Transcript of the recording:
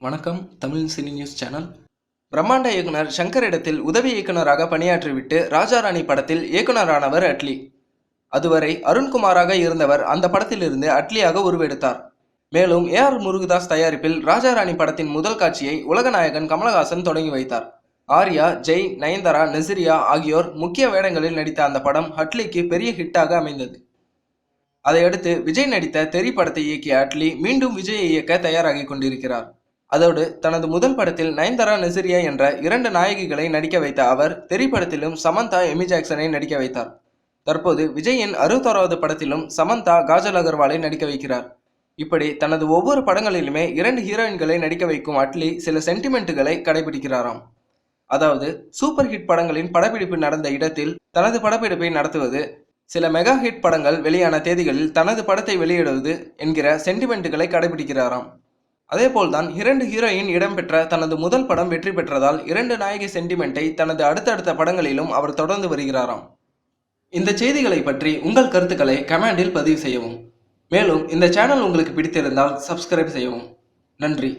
வணக்கம். Tamil cine news channel. பிரம்மாண்ட இயக்குனர் ஷங்கரிடத்தில் உதவி இயக்குனராக பணியாற்றிவிட்டு ராஜாராணி படத்தில் இயக்குனரானவர் அட்லி. அதுவரை அருண்குமாராக இருந்தவர் அந்த படத்திலிருந்து அட்லியாக உருவெடுத்தார். மேலும் AR முருகதாஸ் தயாரிப்பில் ராஜாராணி படத்தின் முதல் காட்சியை உலகநாயகன் கமலஹாசன் தொடங்கி வைத்தார். ஆர்யா, ஜெய், நயன்தாரா, நசிரியா ஆகியோர் முக்கிய வேடங்களில் நடித்த அந்த படம் அட்லிக்கு பெரிய ஹிட்டாக அமைந்தது. அதையடுத்து விஜய் நடித்த தெறி படத்தை இயக்கிய அட்லி மீண்டும் விஜயை இயக்க தயாராகி கொண்டிருக்கிறார். அதோடு தனது முதல் படத்தில் நயன்தாரா, நசிரியா என்ற 2 நாயகிகளை நடிக்க வைத்த அவர் தெறி படத்திலும் சமந்தா, எமி ஜாக்சனை நடிக்க வைத்தார். தற்போது விஜயின் 61வது படத்திலும் சமந்தா, காஜல் அகர்வாலை நடிக்க வைக்கிறார். இப்படி தனது ஒவ்வொரு படங்களிலுமே 2 ஹீரோயின்களை நடிக்க வைக்கும் அட்லி சில சென்டிமெண்ட்டுகளை கடைபிடிக்கிறாராம். அதாவது சூப்பர் ஹிட் படங்களின் படப்பிடிப்பு நடந்த இடத்தில் தனது படப்பிடிப்பை நடத்துவது, சில மெகா ஹிட் படங்கள் வெளியான தேதிகளில் தனது படத்தை வெளியிடுவது என்கிற சென்டிமெண்ட்டுகளை கடைபிடிக்கிறாராம். அதேபோல்தான் 2 ஹீரோயின் இடம்பெற்ற தனது முதல் படம் வெற்றி பெற்றதால் 2 நாயகி சென்டிமெண்ட்டை தனது அடுத்தடுத்த படங்களிலும் அவர் தொடர்ந்து வருகிறாராம். இந்த செய்திகளை பற்றி உங்கள் கருத்துக்களை கமெண்டில் பதிவு செய்யவும். மேலும் இந்த சேனல் உங்களுக்கு பிடித்திருந்தால் சப்ஸ்கிரைப் செய்யவும். நன்றி.